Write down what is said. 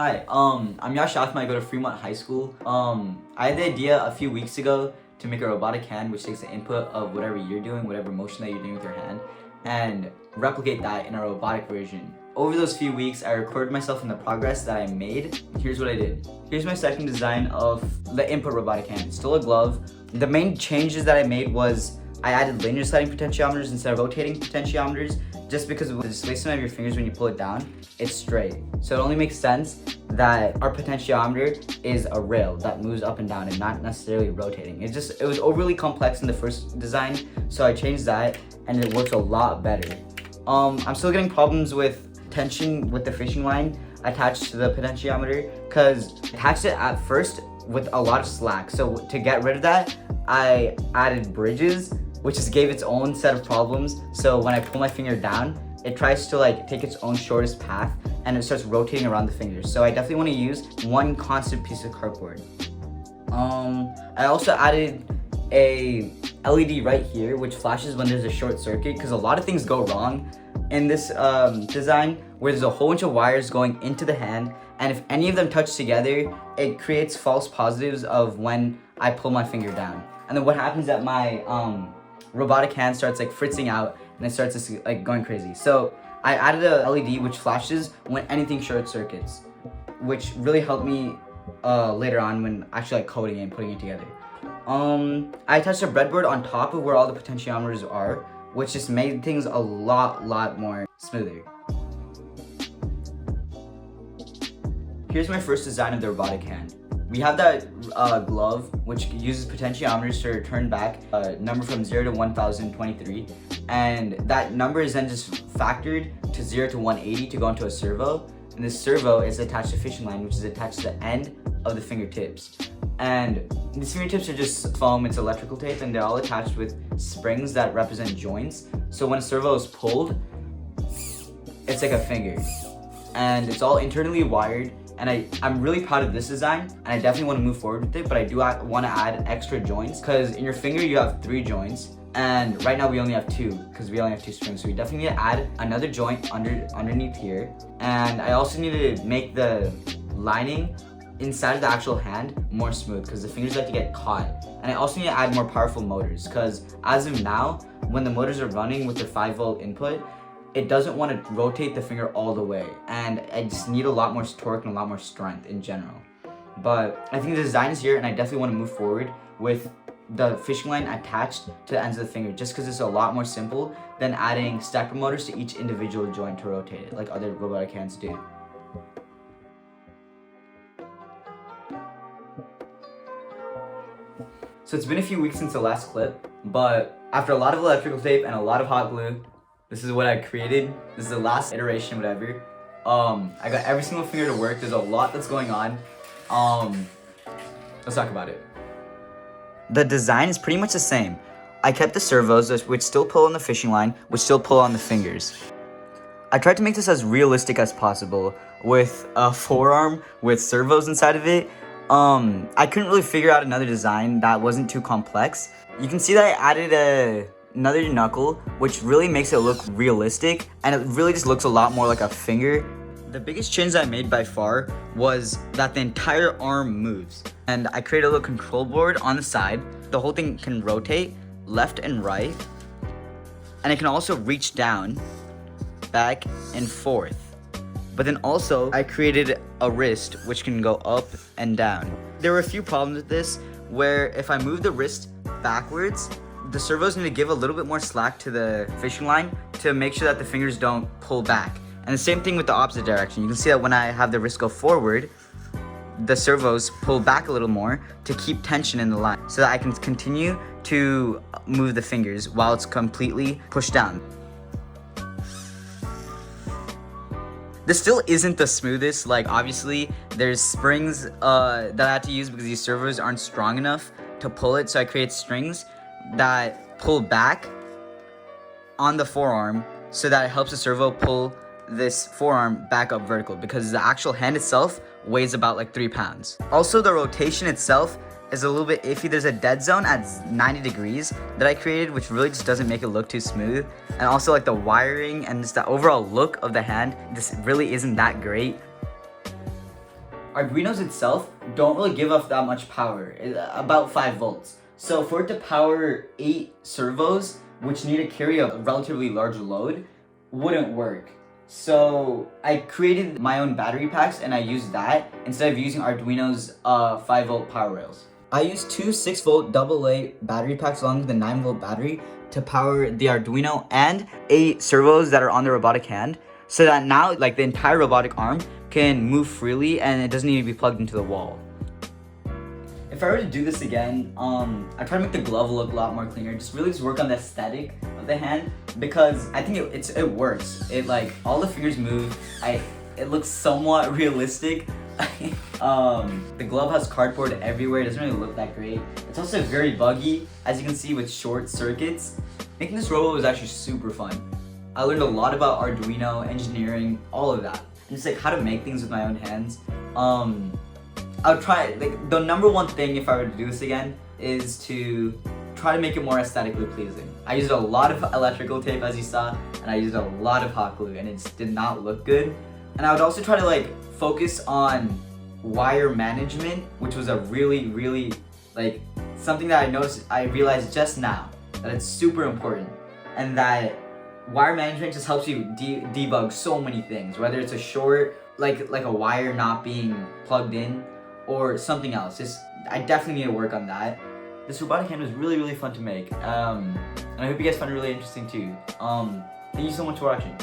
Hi, I'm Yash Athma. I go to Fremont High School. I had the idea a few weeks ago to make a robotic hand which takes the input of whatever you're doing, whatever motion that you're doing with your hand, and replicate that in a robotic version. Over those few weeks, I recorded myself in the progress that I made. Here's what I did. Here's my second design of the input robotic hand. It's still a glove. The main changes that I made was I added linear sliding potentiometers instead of rotating potentiometers, just because of the displacement of your fingers when you pull it down, it's straight. So it only makes sense that our potentiometer is a rail that moves up and down and not necessarily rotating. It was overly complex in the first design, so I changed that and it works a lot better. I'm still getting problems with tension with the fishing line attached to the potentiometer because I attached it at first with a lot of slack. So to get rid of that, I added bridges, which just gave its own set of problems. So when I pull my finger down, it tries to take its own shortest path and it starts rotating around the fingers. So I definitely want to use one constant piece of cardboard. I also added a LED right here, which flashes when there's a short circuit, because a lot of things go wrong in this design where there's a whole bunch of wires going into the hand, and if any of them touch together, it creates false positives of when I pull my finger down. And then what happens is that my robotic hand starts fritzing out and it starts going crazy. So I added a LED which flashes when anything short circuits, which really helped me later on when actually coding it and putting it together. I attached a breadboard on top of where all the potentiometers are, which just made things a lot more smoother. Here's my first design of the robotic hand. We have that glove which uses potentiometers to return back a number from 0 to 1023, and that number is then just factored to 0 to 180 to go into a servo, and this servo is attached to fishing line, which is attached to the end of the fingertips. And these fingertips are just foam, it's electrical tape, and they're all attached with springs that represent joints. So when a servo is pulled, it's like a finger, and it's all internally wired. And I'm really proud of this design, and I definitely want to move forward with it, but I do want to add extra joints, because in your finger you have 3 joints, and right now we only have 2, because we only have 2 springs. So we definitely need to add another joint underneath here. And I also need to make the lining inside of the actual hand more smooth, because the fingers like to get caught. And I also need to add more powerful motors, because as of now, when the motors are running with their 5-volt input, it doesn't want to rotate the finger all the way, and I just need a lot more torque and a lot more strength in general. But I think the design is here, and I definitely want to move forward with the fishing line attached to the ends of the finger, just because it's a lot more simple than adding stepper motors to each individual joint to rotate it like other robotic hands do. So it's been a few weeks since the last clip, but after a lot of electrical tape and a lot of hot glue, this is what I created. This is the last iteration, whatever. I got every single finger to work. There's a lot that's going on. Let's talk about it. The design is pretty much the same. I kept the servos, which still pull on the fishing line, which still pull on the fingers. I tried to make this as realistic as possible with a forearm with servos inside of it. I couldn't really figure out another design that wasn't too complex. You can see that I added another knuckle, which really makes it look realistic, and it really just looks a lot more like a finger. The biggest change I made by far was that the entire arm moves, and I created a little control board on the side. The whole thing can rotate left and right, and it can also reach down, back and forth. But then also I created a wrist which can go up and down. There were a few problems with this, where if I move the wrist backwards, the servos need to give a little bit more slack to the fishing line to make sure that the fingers don't pull back. And the same thing with the opposite direction. You can see that when I have the wrist go forward, the servos pull back a little more to keep tension in the line, so that I can continue to move the fingers while it's completely pushed down. This still isn't the smoothest. Obviously there's springs that I had to use because these servos aren't strong enough to pull it, so I create strings that pull back on the forearm so that it helps the servo pull this forearm back up vertical, because the actual hand itself weighs about 3 pounds. Also, the rotation itself is a little bit iffy. There's a dead zone at 90 degrees that I created, which really just doesn't make it look too smooth. And also the wiring and just the overall look of the hand just really isn't that great. Arduinos itself don't really give off that much power, about 5 volts. So for it to power 8 servos, which need to carry a relatively large load, wouldn't work. So I created my own battery packs and I used that instead of using Arduino's 5 volt power rails. I used 2 6 volt AA battery packs along with the 9 volt battery to power the Arduino and 8 servos that are on the robotic hand, so that now like the entire robotic arm can move freely and it doesn't need to be plugged into the wall. If I were to do this again, I try to make the glove look a lot more cleaner. Just work on the aesthetic of the hand, because I think it works. It like all the fingers move. It looks somewhat realistic. The glove has cardboard everywhere. It doesn't really look that great. It's also very buggy, as you can see, with short circuits. Making this robot was actually super fun. I learned a lot about Arduino, engineering, all of that. And just like how to make things with my own hands. I would try, like, the number one thing if I were to do this again is to try to make it more aesthetically pleasing. I used a lot of electrical tape, as you saw, and I used a lot of hot glue, and it just did not look good. And I would also try to like focus on wire management, which was a really like something that I realized just now that it's super important, and that wire management just helps you debug so many things, whether it's a short, like a wire not being plugged in, or something else. I definitely need to work on that. This robotic hand was really fun to make, and I hope you guys found it really interesting too. Thank you so much for watching.